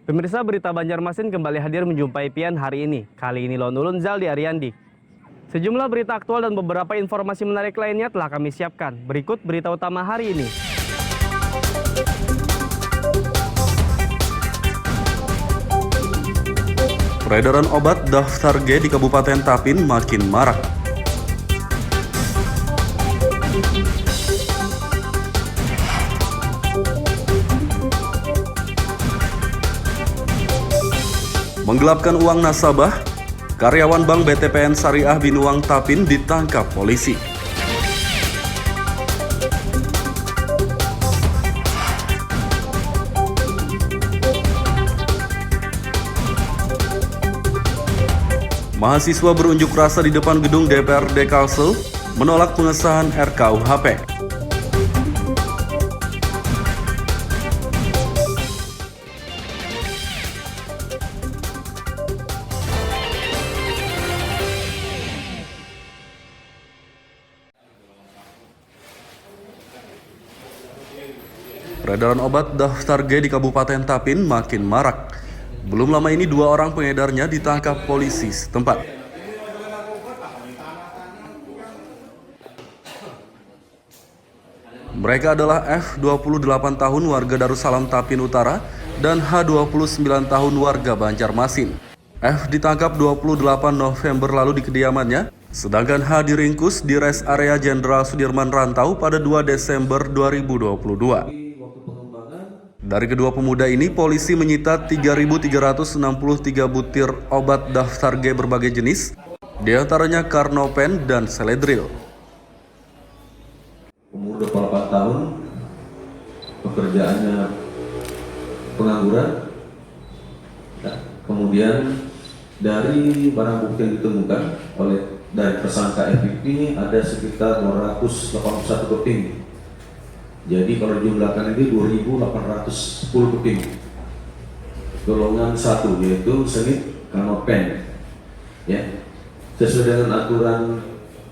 Pemirsa, berita Banjarmasin kembali hadir menjumpai Pian hari ini. Kali ini Lone Ulun Zaldi Ariandi. Sejumlah berita aktual dan beberapa informasi menarik lainnya telah kami siapkan. Berikut berita utama hari ini. Peredaran obat daftar G di Kabupaten Tapin makin marak. Menggelapkan uang nasabah, karyawan Bank BTPN Syariah Binuang Tapin ditangkap polisi. Mahasiswa berunjuk rasa di depan gedung DPRD Kalsel menolak pengesahan RKUHP. Peredaran obat daftar G di Kabupaten Tapin makin marak. Belum lama ini 2 orang pengedarnya ditangkap polisi setempat. Mereka adalah F, 28 tahun warga Darussalam Tapin Utara dan H, 29 tahun warga Banjarmasin. F ditangkap 28 November lalu di kediamannya, sedangkan H diringkus di Res Area Jenderal Sudirman Rantau pada 2 Desember 2022. Dari kedua pemuda ini, polisi menyita 3.363 butir obat daftar G berbagai jenis, diantaranya Carnopen dan Seledril. Umur 28 tahun, pekerjaannya pengangguran. Nah, kemudian dari barang bukti yang ditemukan dari tersangka FIP ini ada sekitar 281 keping. Jadi kalau dijumlahkan ini 2.810 keping. Golongan 1 yaitu senit Carnopen. Ya. Sesuai dengan aturan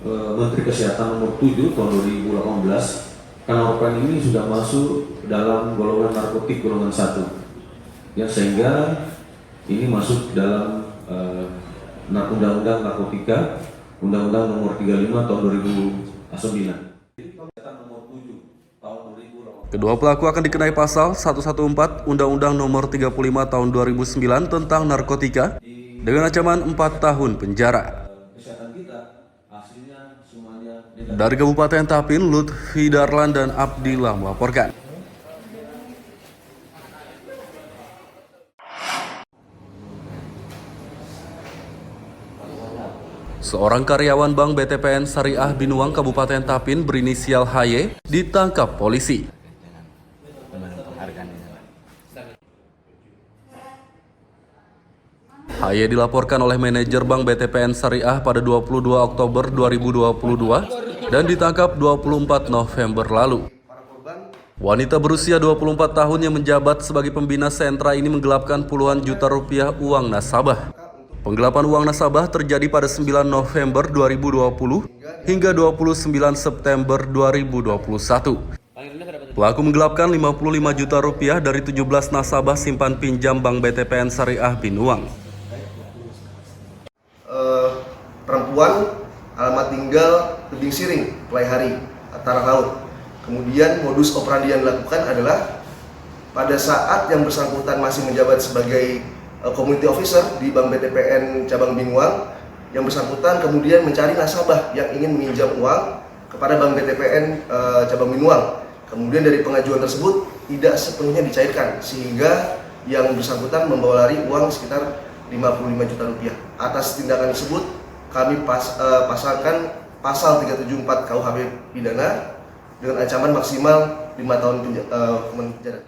Menteri Kesehatan nomor 7 tahun 2018, Carnopen ini sudah masuk dalam golongan narkotik golongan 1. Ya, sehingga ini masuk dalam Undang-Undang Narkotika, Undang-Undang nomor 35 tahun 2009. Kedua pelaku akan dikenai pasal 114 Undang-Undang nomor 35 tahun 2009 tentang narkotika dengan ancaman 4 tahun penjara. Dari Kabupaten Tapin, Lutfi Darlan dan Abdillah melaporkan. Seorang karyawan Bank BTPN Syariah Binuang Kabupaten Tapin berinisial HY ditangkap polisi. HY dilaporkan oleh manajer Bank BTPN Syariah pada 22 Oktober 2022 dan ditangkap 24 November lalu. Wanita berusia 24 tahun yang menjabat sebagai pembina sentra ini menggelapkan puluhan juta rupiah uang nasabah. Penggelapan uang nasabah terjadi pada 9 November 2020 hingga 29 September 2021. Pelaku menggelapkan 55 juta rupiah dari 17 nasabah simpan pinjam Bank BTPN Syariah Binuang. Perempuan, alamat tinggal Tebing Siring, Pelaihari, Antara Laut. Kemudian modus operandi yang dilakukan adalah pada saat yang bersangkutan masih menjabat sebagai community officer di Bank BTPN Cabang Binuang, yang bersangkutan kemudian mencari nasabah yang ingin meminjam uang kepada Bank BTPN Cabang Binuang. Kemudian dari pengajuan tersebut tidak sepenuhnya dicairkan, sehingga yang bersangkutan membawa lari uang sekitar 55 juta rupiah. Atas tindakan tersebut kami pasangkan pasal 374 KUHP pidana dengan ancaman maksimal 5 tahun penjara.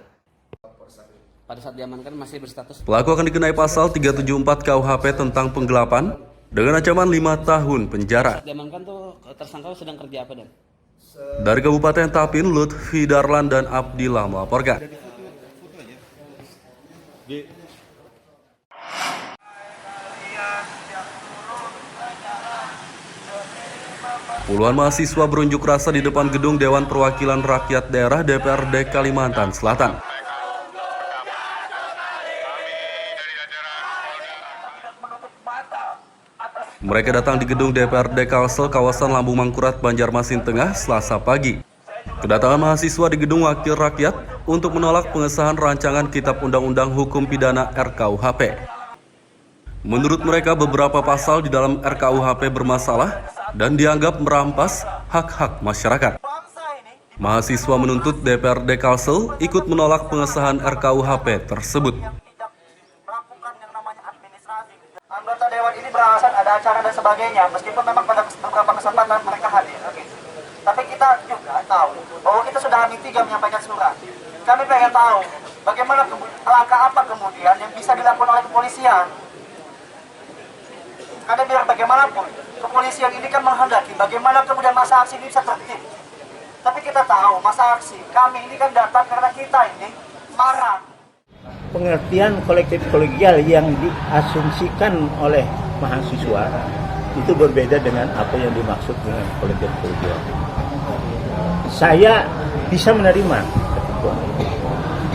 Pada saat diamankan masih berstatus. Pelaku akan dikenai pasal 374 KUHP tentang penggelapan dengan ancaman 5 tahun penjara. Diamankan tuh tersangka sedang kerja apa, Dan? Dari Kabupaten Tapin, Lutfi Darlan dan Abdillah melaporkan. Puluhan mahasiswa berunjuk rasa di depan gedung Dewan Perwakilan Rakyat Daerah DPRD Kalimantan Selatan. Mereka datang di gedung DPRD Kalsel kawasan Lambung Mangkurat, Banjarmasin Tengah, Selasa pagi. Kedatangan mahasiswa di gedung Wakil Rakyat untuk menolak pengesahan rancangan Kitab Undang-Undang Hukum Pidana RKUHP. Menurut mereka, beberapa pasal di dalam RKUHP bermasalah dan dianggap merampas hak-hak masyarakat. Mahasiswa menuntut DPRD Kalsel ikut menolak pengesahan RKUHP tersebut. Anggota Dewan ini beralasan ada acara dan sebagainya, meskipun memang pada beberapa kesempatan mereka hadir. Oke. Tapi kita juga tahu bahwa kita sudah H-3 menyampaikan surat. Kami pengen tahu bagaimana langkah apa kemudian yang bisa dilakukan oleh kepolisian. Karena biar bagaimanapun, kepolisian ini kan menghendaki bagaimana kemudian masa aksi ini bisa tertib. Tapi kita tahu masa aksi kami ini kan datang karena kita ini marah. Pengertian kolektif kolegial yang diasumsikan oleh mahasiswa itu berbeda dengan apa yang dimaksud dengan kolektif kolegial. Saya bisa menerima ketentuan itu.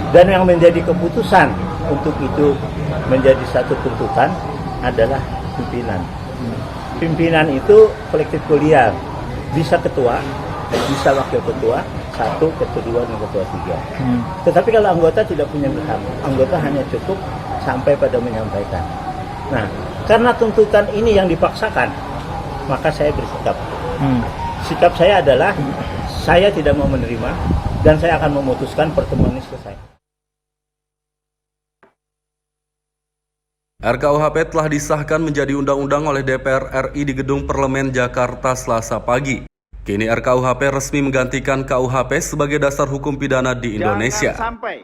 Dan yang menjadi keputusan untuk itu menjadi satu tuntutan adalah pimpinan. Pimpinan itu kolektif kolegial, bisa ketua, bisa wakil ketua, 1, ketua 2, dan ketua 3. Tetapi kalau anggota tidak punya hak, anggota hanya cukup sampai pada menyampaikan. Nah, karena tuntutan ini yang dipaksakan, maka saya bersikap. Sikap saya adalah, saya tidak mau menerima, dan saya akan memutuskan pertemuan ini selesai. RKUHP telah disahkan menjadi undang-undang oleh DPR RI di Gedung Parlemen Jakarta Selasa pagi. Kini RKUHP resmi menggantikan KUHP sebagai dasar hukum pidana di Indonesia. Jangan sampai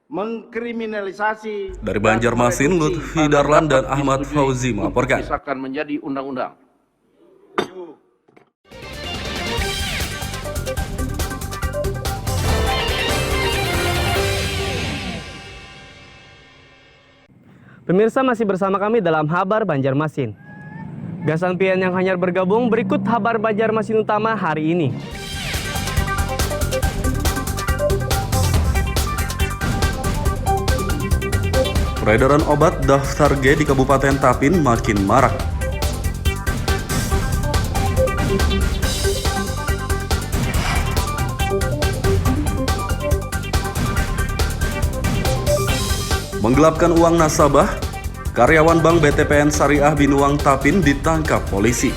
mengkriminalisasi. Dari Banjarmasin, Lutfi Darlan dan Ahmad Fauzi melaporkan. Disahkan menjadi undang-undang. Pemirsa masih bersama kami dalam Habar Banjarmasin. Gasan pian yang hanyar bergabung, berikut Habar Banjarmasin utama hari ini. Peredaran obat daftar G di Kabupaten Tapin makin marak. Menggelapkan uang nasabah, karyawan Bank BTPN Syariah Binuang Tapin ditangkap polisi.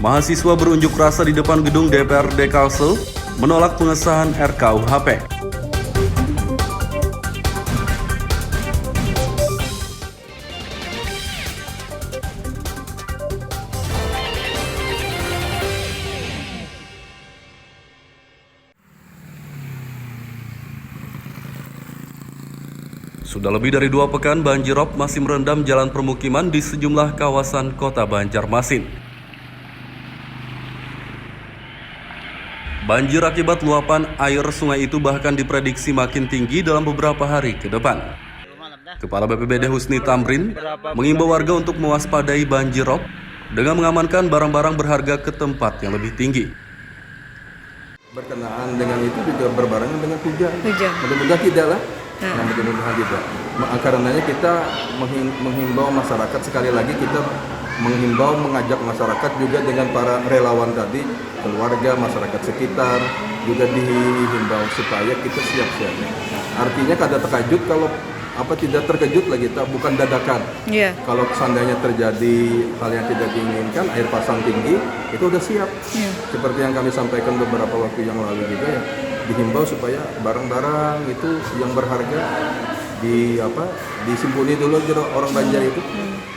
Mahasiswa berunjuk rasa di depan gedung DPRD Kalsel menolak pengesahan RKUHP. Sudah lebih dari 2 pekan banjirop masih merendam jalan permukiman di sejumlah kawasan kota Banjarmasin. Banjir akibat luapan air sungai itu bahkan diprediksi makin tinggi dalam beberapa hari ke depan. Kepala BPBD Husni Tamrin mengimbau warga untuk mewaspadai banjirop dengan mengamankan barang-barang berharga ke tempat yang lebih tinggi. Berkenaan dengan itu juga berbarengan dengan hujan. Mudah-mudahan tidak lah. Nah, mudah-mudahan tidak. Karenanya kita menghimbau masyarakat, sekali lagi kita mengajak masyarakat juga dengan para relawan tadi, keluarga, masyarakat sekitar, juga dihimbau supaya kita siap-siap. Artinya kada terkejut kalau tidak terkejut lah kita, bukan dadakan. Kalau seandainya terjadi hal yang tidak diinginkan, air pasang tinggi, itu udah siap. Seperti yang kami sampaikan beberapa waktu yang lalu juga ya, dihimbau supaya barang-barang itu yang berharga disimpuni dulu gitu orang Banjar itu.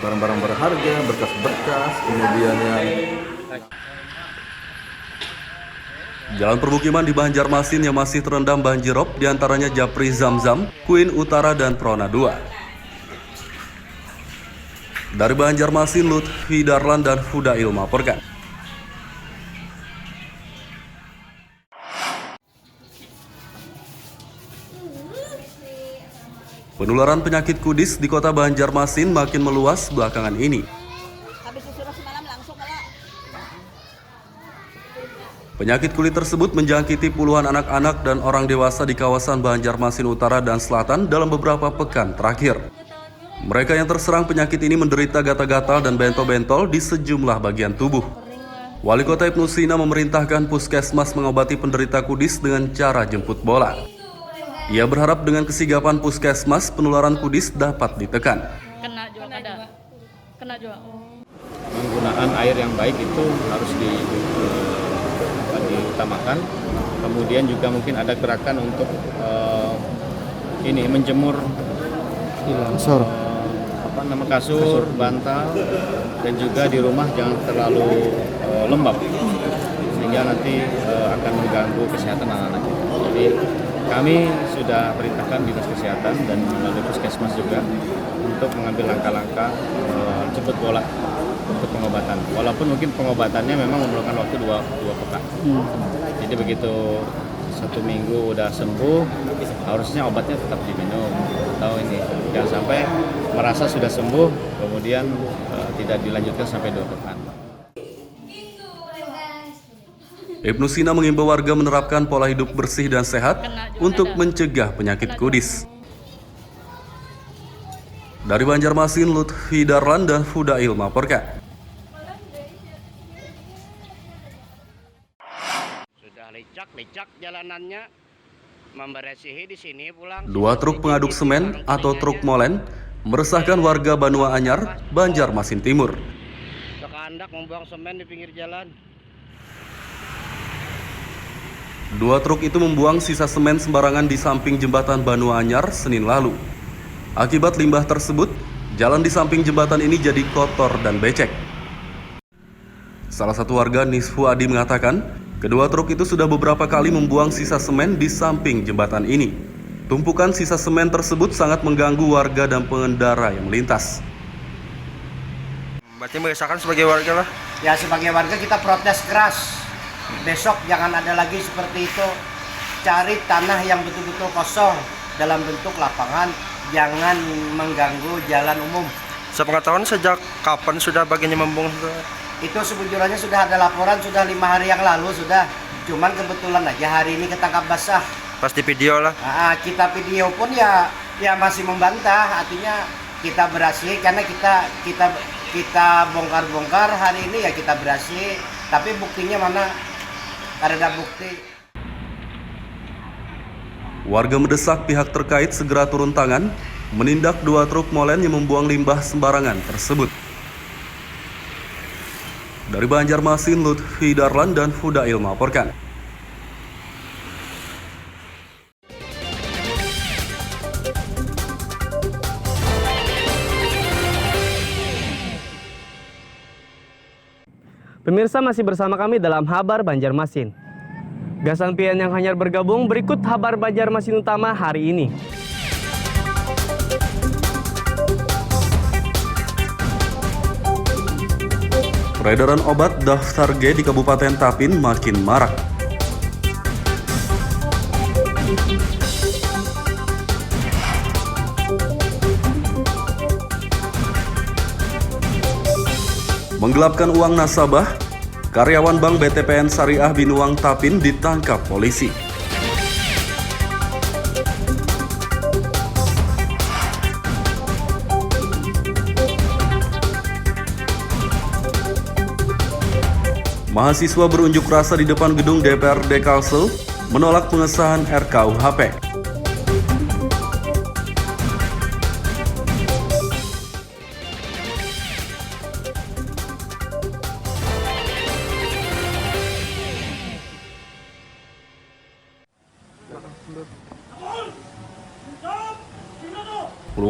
Barang-barang berharga, berkas-berkas, kemudian yang Jalan permukiman di Banjarmasin yang masih terendam banjirop diantaranya Japri Zamzam, Queen Utara, dan Prona 2. Dari Banjarmasin, Lutfi Darlan dan Fudail melaporkan. Penularan penyakit kudis di kota Banjarmasin makin meluas belakangan ini. Penyakit kulit tersebut menjangkiti puluhan anak-anak dan orang dewasa di kawasan Banjarmasin Utara dan Selatan dalam beberapa pekan terakhir. Mereka yang terserang penyakit ini menderita gatal-gatal dan bentol-bentol di sejumlah bagian tubuh. Wali Kota Ibnu Sina memerintahkan puskesmas mengobati penderita kudis dengan cara jemput bola. Ia berharap dengan kesigapan puskesmas penularan kudis dapat ditekan. Kena juga. Penggunaan air yang baik itu harus diutamakan. Kemudian juga mungkin ada gerakan untuk menjemur kasur, bantal, dan juga di rumah jangan terlalu lembab sehingga nanti akan mengganggu kesehatan anak-anak. Jadi kami sudah perintahkan Dinas Kesehatan dan melalui Puskesmas juga untuk mengambil langkah-langkah jemput bola untuk pengobatan. Walaupun mungkin pengobatannya memang memerlukan waktu 2 pekan. Jadi begitu 1 minggu udah sembuh, harusnya obatnya tetap diminum. Atau jangan sampai merasa sudah sembuh, kemudian tidak dilanjutkan sampai 2 pekan. Ibnu Sina mengimbau warga menerapkan pola hidup bersih dan sehat untuk mencegah penyakit kudis. Dari Banjarmasin, Lutfi Darlan dan Fudail melaporkan. Sudah licak jalanannya, membersihi di sini pulang. 2 truk pengaduk semen atau truk molen meresahkan warga Banua Anyar, Banjarmasin Timur. Sekandak membuang semen di pinggir jalan. 2 truk itu membuang sisa semen sembarangan di samping jembatan Banua Anyar Senin lalu. Akibat limbah tersebut, jalan di samping jembatan ini jadi kotor dan becek. Salah satu warga Nisfu Adi mengatakan, kedua truk itu sudah beberapa kali membuang sisa semen di samping jembatan ini. Tumpukan sisa semen tersebut sangat mengganggu warga dan pengendara yang melintas. Berarti meresahkan sebagai warga lah? Ya, sebagai warga kita protes keras. Besok jangan ada lagi seperti itu. Cari tanah yang betul-betul kosong dalam bentuk lapangan. Jangan mengganggu jalan umum. Sepengetahuan sejak kapan sudah bagiannya membuang? Itu sebujurnya sudah ada laporan sudah 5 hari yang lalu sudah. Cuman kebetulan aja hari ini ketangkap basah. Pasti video lah. Kita video pun ya masih membantah. Artinya kita berhasil karena kita bongkar-bongkar hari ini ya kita berhasil. Tapi buktinya mana? Ada bukti. Warga mendesak pihak terkait segera turun tangan menindak 2 truk molen yang membuang limbah sembarangan tersebut. Dari Banjarmasin, Lutfi Darlan dan Fudail melaporkan. Pemirsa masih bersama kami dalam Habar Banjarmasin. Gasan pian yang hanyar bergabung, berikut Habar Banjarmasin Utama hari ini. Peredaran obat daftar G di Kabupaten Tapin makin marak. Menggelapkan uang nasabah, karyawan Bank BTPN Syariah Binuang Tapin ditangkap polisi. Mahasiswa berunjuk rasa di depan gedung DPRD Kalsel menolak pengesahan RKUHP.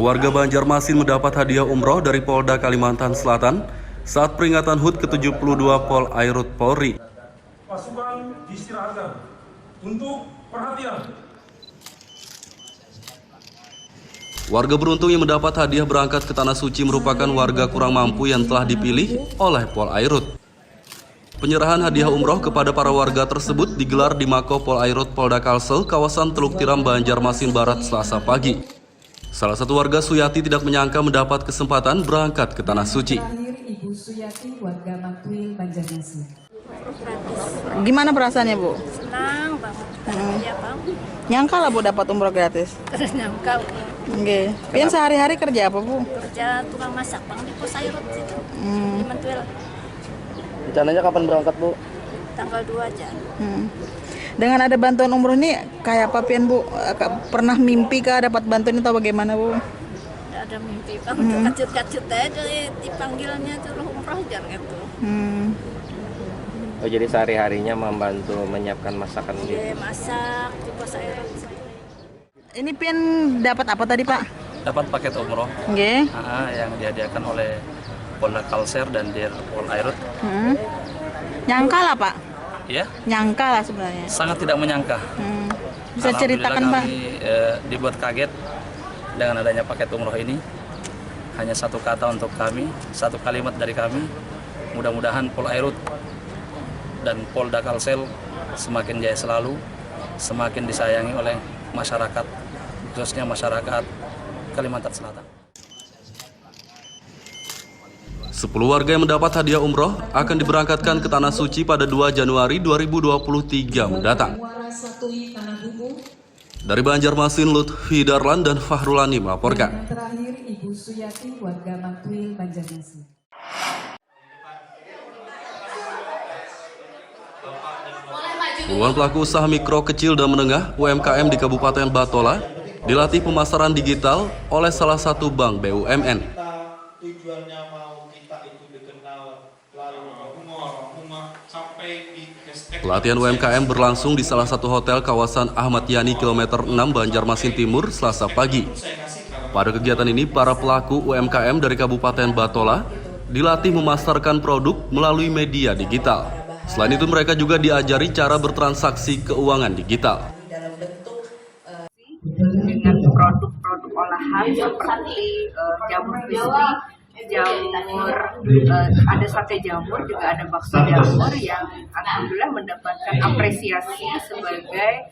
Warga Banjarmasin mendapat hadiah umroh dari Polda Kalimantan Selatan saat peringatan HUT ke-72 Pol Airut Polri. Pasukan diistirahatkan untuk perhatian. Warga beruntung yang mendapat hadiah berangkat ke Tanah Suci merupakan warga kurang mampu yang telah dipilih oleh Pol Airut. Penyerahan hadiah umroh kepada para warga tersebut digelar di Mako Pol Airut Polda Kalsel, kawasan Teluk Tiram, Banjarmasin Barat, Selasa pagi. Salah satu warga Suyati tidak menyangka mendapat kesempatan berangkat ke Tanah Suci. Ibu Suyati, warga Matuil, Banjarmasin. gratis. Gimana perasaannya Bu? Senang banget. Ya Bang. Nyangka lah Bu dapat umroh gratis. Terus nyangka. Oke. Pian sehari-hari kerja apa Bu? Kerja tukang masak Bang di Pos Airut situ. Di Mentuil. Rencananya kapan berangkat, Bu? Tanggal 2 aja. Dengan ada bantuan umroh ini kayak apa Pian Bu? Pernah mimpi kah dapat bantuan itu bagaimana Bu? Nggak ada mimpi Bang. Kacut-kacut aja dipanggilnya suruh umroh jangan gitu. Oh, jadi sehari-harinya membantu menyiapkan masakan gitu? Iya, masak di Pos Airut. Ini Pian dapat apa tadi Pak? Dapat paket umroh yang dihadiahkan oleh Polda Kalsel dan Dir Pol Airut. Nyangka lah Pak? Ya? Nyangka lah sebenarnya. Sangat tidak menyangka. Bisa ceritakan Pak? Kami dibuat kaget dengan adanya paket umroh ini. Hanya satu kata untuk kami, satu kalimat dari kami. Mudah-mudahan Pol Airut dan Polda Kalsel semakin jaya selalu, semakin disayangi oleh masyarakat, khususnya masyarakat Kalimantan Selatan. 10 warga yang mendapat hadiah umroh akan diberangkatkan ke Tanah Suci pada 2 Januari 2023 mendatang. Dari Banjarmasin, Lutfi Darlan dan Fahrulani melaporkan. Terakhir Ibu Suyati, warga Mentuil, Banjarmasin. Puluhan pelaku usaha mikro, kecil, dan menengah UMKM di Kabupaten Batola dilatih pemasaran digital oleh salah satu bank BUMN. Tujuannya mau kita itu dikenal lalu sampai di Pelatihan UMKM berlangsung di salah satu hotel kawasan Ahmad Yani kilometer 6 Banjarmasin Timur Selasa pagi. Pada kegiatan ini para pelaku UMKM dari Kabupaten Batola dilatih memasarkan produk melalui media digital. Selain itu mereka juga diajari cara bertransaksi keuangan digital. Dengan produk-produk olahan seperti jamur crispy, jamur, ada sate jamur, juga ada bakso jamur yang alhamdulillah mendapatkan apresiasi sebagai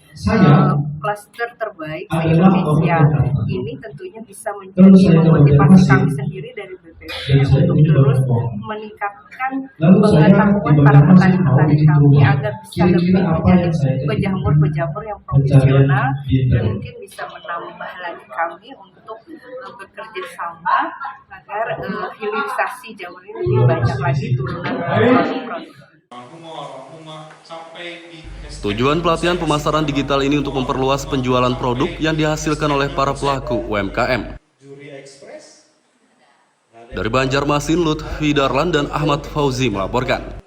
klaster terbaik di Indonesia. Ini tentunya bisa menjadi memotivasi kami sendiri dari BPP untuk terus meningkatkan pengetahuan para petani-petani kami agar bisa lebih menjadi pejamur-pejamur yang profesional dan mungkin bisa menambah lagi kami untuk bekerja sama agar hilirisasi jamur ini lebih banyak lagi turunan produk-produk. Tujuan pelatihan pemasaran digital ini untuk memperluas penjualan produk yang dihasilkan oleh para pelaku UMKM. Dari Banjarmasin, Lutfi Darlan dan Ahmad Fauzi melaporkan.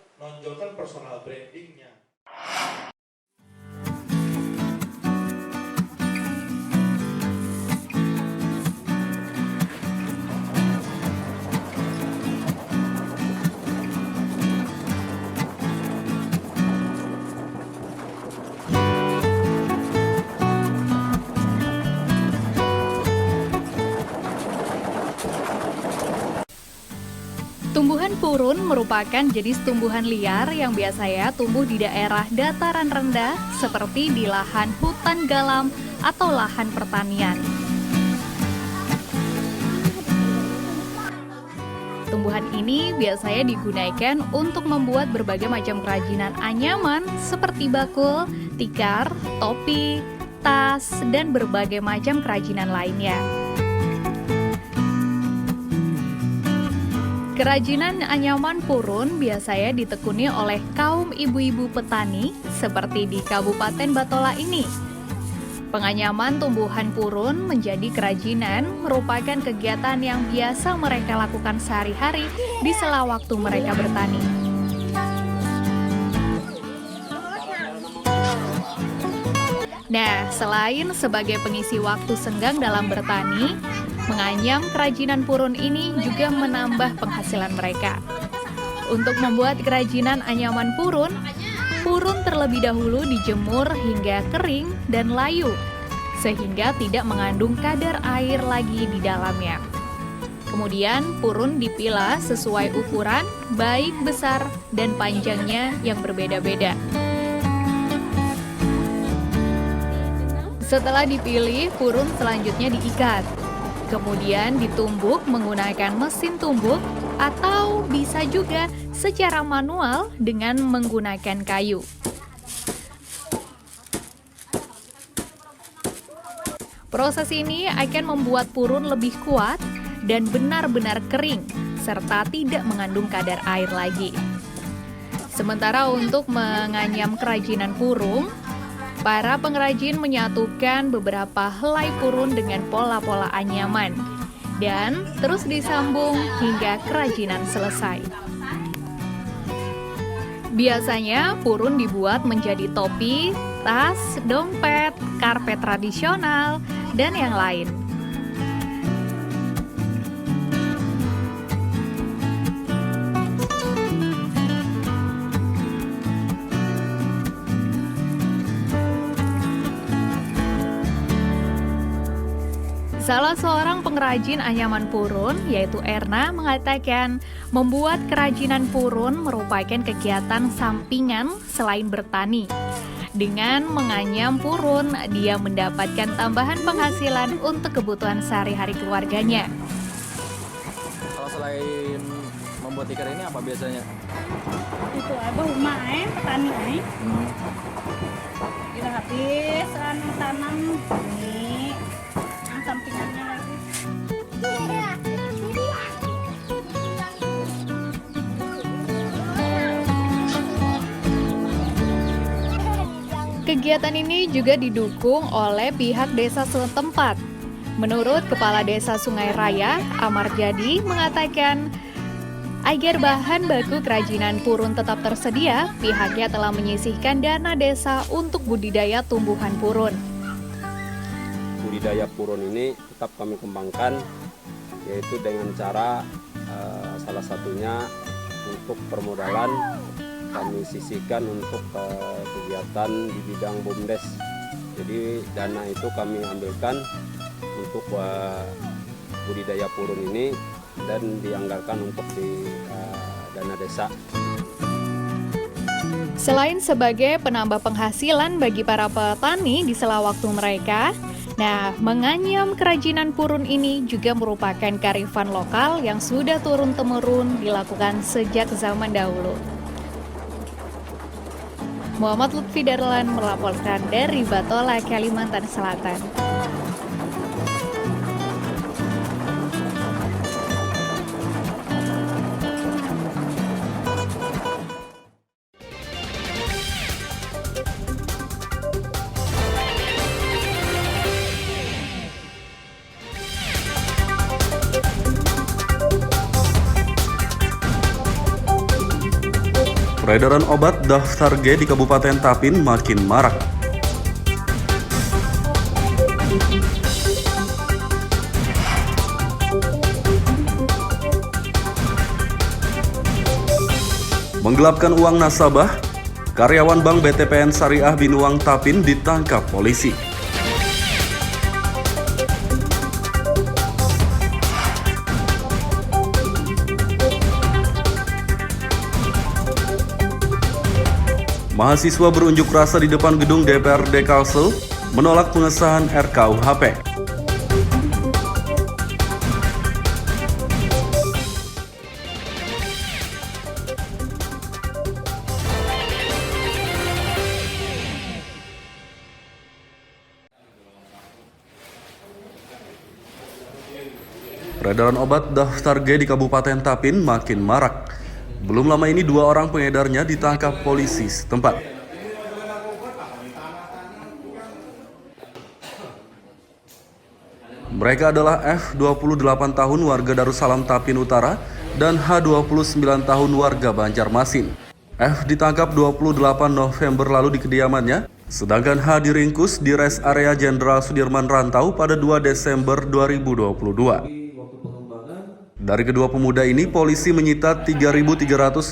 Tumbuhan purun merupakan jenis tumbuhan liar yang biasanya tumbuh di daerah dataran rendah seperti di lahan hutan galam atau lahan pertanian. Tumbuhan ini biasanya digunakan untuk membuat berbagai macam kerajinan anyaman seperti bakul, tikar, topi, tas, dan berbagai macam kerajinan lainnya. Kerajinan anyaman purun biasanya ditekuni oleh kaum ibu-ibu petani seperti di Kabupaten Batola ini. Penganyaman tumbuhan purun menjadi kerajinan merupakan kegiatan yang biasa mereka lakukan sehari-hari di sela waktu mereka bertani. Nah, selain sebagai pengisi waktu senggang dalam bertani, menganyam kerajinan purun ini juga menambah penghasilan mereka. Untuk membuat kerajinan anyaman purun, purun terlebih dahulu dijemur hingga kering dan layu, sehingga tidak mengandung kadar air lagi di dalamnya. Kemudian purun dipilah sesuai ukuran, baik besar dan panjangnya yang berbeda-beda. Setelah dipilih, purun selanjutnya diikat. kemudian ditumbuk menggunakan mesin tumbuk atau bisa juga secara manual dengan menggunakan kayu. Proses ini akan membuat purun lebih kuat dan benar-benar kering, serta tidak mengandung kadar air lagi. Sementara untuk menganyam kerajinan purun, para pengrajin menyatukan beberapa helai purun dengan pola-pola anyaman dan terus disambung hingga kerajinan selesai. Biasanya purun dibuat menjadi topi, tas, dompet, karpet tradisional, dan yang lain. Salah seorang pengrajin anyaman purun, yaitu Erna, mengatakan membuat kerajinan purun merupakan kegiatan sampingan selain bertani. Dengan menganyam purun, dia mendapatkan tambahan penghasilan untuk kebutuhan sehari-hari keluarganya. Kalau selain membuat ikan ini apa biasanya? Itu rumah petani kita habis tanam ini yang sampingannya lagi. Kegiatan ini juga didukung oleh pihak desa setempat. Menurut Kepala Desa Sungai Raya, Amar Jadi, mengatakan agar bahan baku kerajinan purun tetap tersedia, pihaknya telah menyisihkan dana desa untuk budidaya tumbuhan purun. Budidaya purun ini tetap kami kembangkan, yaitu dengan cara salah satunya untuk permodalan kami sisihkan untuk kegiatan di bidang BUMDes. Jadi dana itu kami ambilkan untuk budidaya purun ini dan dianggarkan untuk di dana desa. Selain sebagai penambah penghasilan bagi para petani di sela waktu mereka, menganyam kerajinan purun ini juga merupakan kearifan lokal yang sudah turun-temurun dilakukan sejak zaman dahulu. Muhammad Lutfi Darlan melaporkan dari Batola, Kalimantan Selatan. Peredaran obat daftar G di Kabupaten Tapin makin marak. Menggelapkan uang nasabah, karyawan Bank BTPN Syariah Binuang Tapin ditangkap polisi. Mahasiswa berunjuk rasa di depan gedung DPRD Kalsel menolak pengesahan RKUHP. Peredaran obat daftar G di Kabupaten Tapin makin marak. Belum lama ini 2 orang pengedarnya ditangkap polisi setempat. Mereka adalah F, 28 tahun warga Darussalam Tapin Utara dan H, 29 tahun warga Banjarmasin. F ditangkap 28 November lalu di kediamannya, sedangkan H diringkus di res area Jenderal Sudirman Rantau pada 2 Desember 2022. Dari kedua pemuda ini, polisi menyita 3.363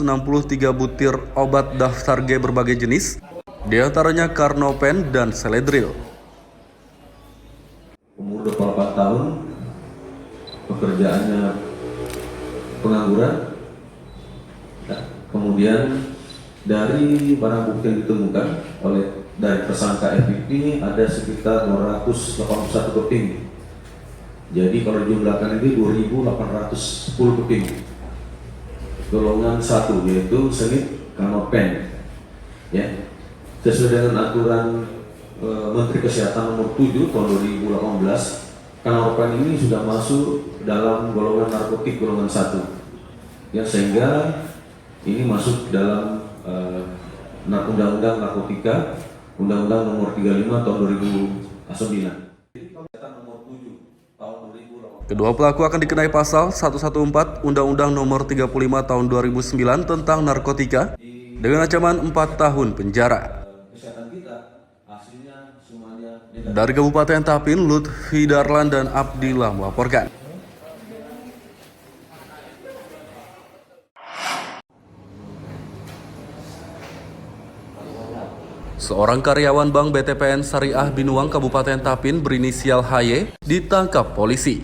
butir obat daftar G berbagai jenis, diantaranya Carnopen dan Seledril. Umur 24 tahun, pekerjaannya pengangguran. Kemudian dari barang bukti yang ditemukan dari tersangka FPP ada sekitar 281 keping Jadi kalau dijumlahkan ini 2.810 keping. Golongan 1 yaitu senit kanopen. Ya. Sesuai dengan aturan Menteri Kesehatan nomor 7 tahun 2018, kanopen ini sudah masuk dalam golongan narkotik golongan 1. Ya, sehingga ini masuk dalam Undang-Undang Narkotika, Undang-Undang nomor 35 tahun 2009. Kedua pelaku akan dikenai pasal 114 Undang-Undang nomor 35 tahun 2009 tentang narkotika dengan ancaman 4 tahun penjara. Dari Kabupaten Tapin, Lutfi Darlan dan Abdillah melaporkan. Seorang karyawan Bank BTPN Syariah Binuang Kabupaten Tapin berinisial HY ditangkap polisi.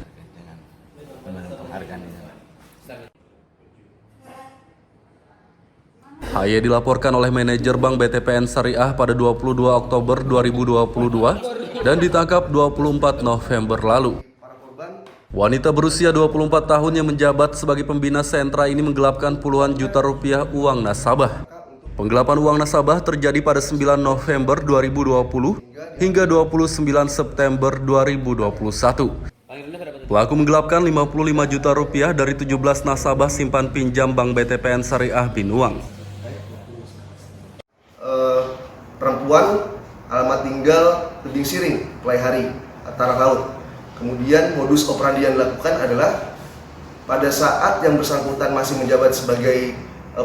HY dilaporkan oleh manajer Bank BTPN Syariah pada 22 Oktober 2022 dan ditangkap 24 November lalu. Wanita berusia 24 tahun yang menjabat sebagai pembina sentra ini menggelapkan puluhan juta rupiah uang nasabah. Penggelapan uang nasabah terjadi pada 9 November 2020 hingga 29 September 2021. Pelaku menggelapkan 55 juta rupiah dari 17 nasabah simpan pinjam Bank BTPN Syariah Binuang. Perempuan, alamat tinggal Tebing Siring, Pelaihari, Antara Laut. Kemudian modus operandi yang dilakukan adalah pada saat yang bersangkutan masih menjabat sebagai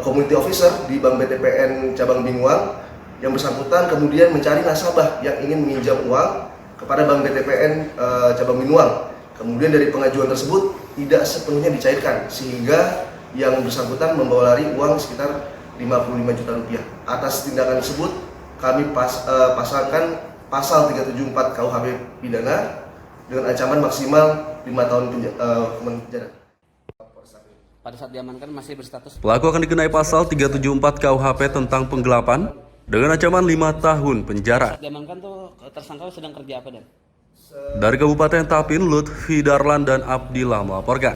community officer di Bank BTPN Cabang Binuang, yang bersangkutan kemudian mencari nasabah yang ingin meminjam uang kepada Bank BTPN Cabang Binuang. Kemudian dari pengajuan tersebut tidak sepenuhnya dicairkan, sehingga yang bersangkutan membawa lari uang sekitar 55 juta rupiah. Atas tindakan tersebut kami pasangkan pasal 374 KUHP pidana dengan ancaman maksimal 5 tahun penjara. Pada saat diamankan masih berstatus. Pelaku akan dikenai pasal 374 KUHP tentang penggelapan dengan ancaman 5 tahun penjara. Saat diamankan tuh tersangka sedang kerja apa, Dan? Dari Kabupaten Tapin, Lutfi Darlan dan Abdillah melaporkan.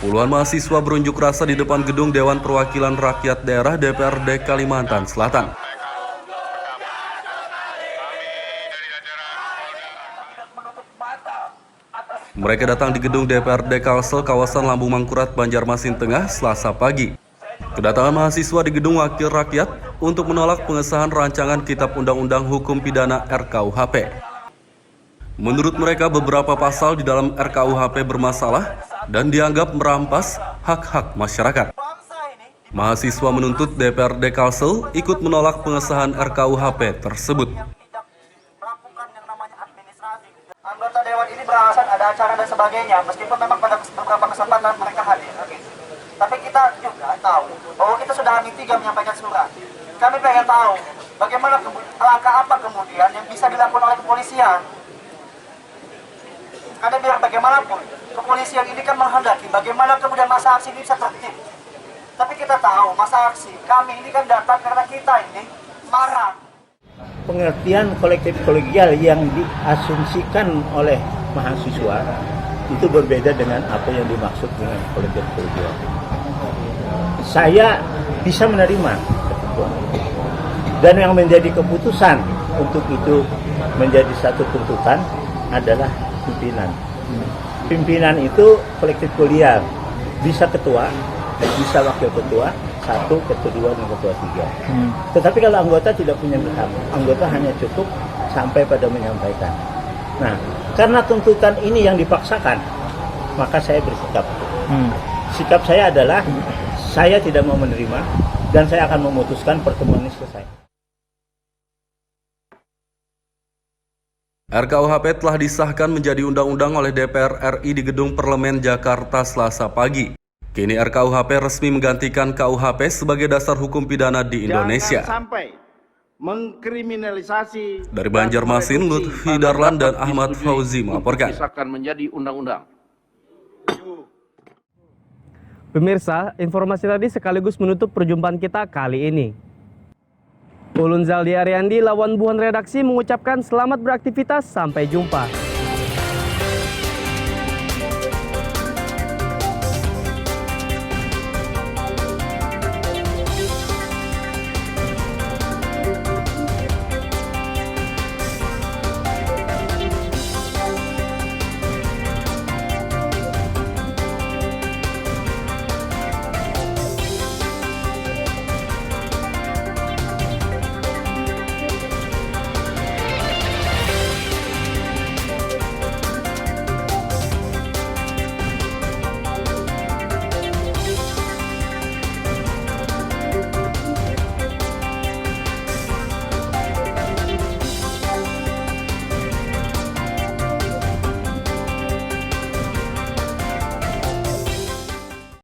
Puluhan mahasiswa berunjuk rasa di depan gedung Dewan Perwakilan Rakyat Daerah DPRD Kalimantan Selatan. Mereka datang di gedung DPRD Kalsel, kawasan Lambung Mangkurat, Banjarmasin Tengah, Selasa pagi. Kedatangan mahasiswa di gedung Wakil Rakyat untuk menolak pengesahan rancangan Kitab Undang-Undang Hukum Pidana RKUHP. Menurut mereka, beberapa pasal di dalam RKUHP bermasalah dan dianggap merampas hak-hak masyarakat. Mahasiswa menuntut DPRD Kalsel ikut menolak pengesahan RKUHP tersebut. Anggota Dewan ini beralasan ada acara dan sebagainya, meskipun memang pada beberapa kesempatan mereka hadir. Tapi kita juga tahu bahwa kita sudah Hamin 3 menyampaikan surat. Kami pengen tahu bagaimana langkah apa kemudian yang bisa dilakukan oleh kepolisian. Karena biar bagaimanapun, kepolisian ini kan menghendaki bagaimana kemudian masa aksi ini bisa tertib. Tapi kita tahu masa aksi kami ini kan datang karena kita ini marah. Pengertian kolektif kolegial yang diasumsikan oleh mahasiswa itu berbeda dengan apa yang dimaksud dengan kolektif kolegial. Saya bisa menerima ketentuan itu. Dan yang menjadi keputusan untuk itu menjadi satu tuntutan adalah pimpinan. Pimpinan itu kolektif kolegial, bisa ketua, bisa wakil ketua, 1, ketua 2, dan ketua 3. Tetapi kalau anggota tidak punya hak, anggota hanya cukup sampai pada menyampaikan. Nah, karena tuntutan ini yang dipaksakan, maka saya bersikap. Sikap saya adalah saya tidak mau menerima dan saya akan memutuskan pertemuan ini selesai. RKUHP telah disahkan menjadi undang-undang oleh DPR RI di Gedung Parlemen Jakarta Selasa pagi. Kini RKUHP resmi menggantikan KUHP sebagai dasar hukum pidana di Indonesia. Jangan sampai mengkriminalisasi. Dari Banjarmasin, Lutfi Darlan dan Ahmad Fauzi melaporkan. Disahkan menjadi undang-undang. Pemirsa, informasi tadi sekaligus menutup perjumpaan kita kali ini. Ulun Zaldi Ariandi, lawan buhan redaksi mengucapkan selamat beraktivitas, sampai jumpa.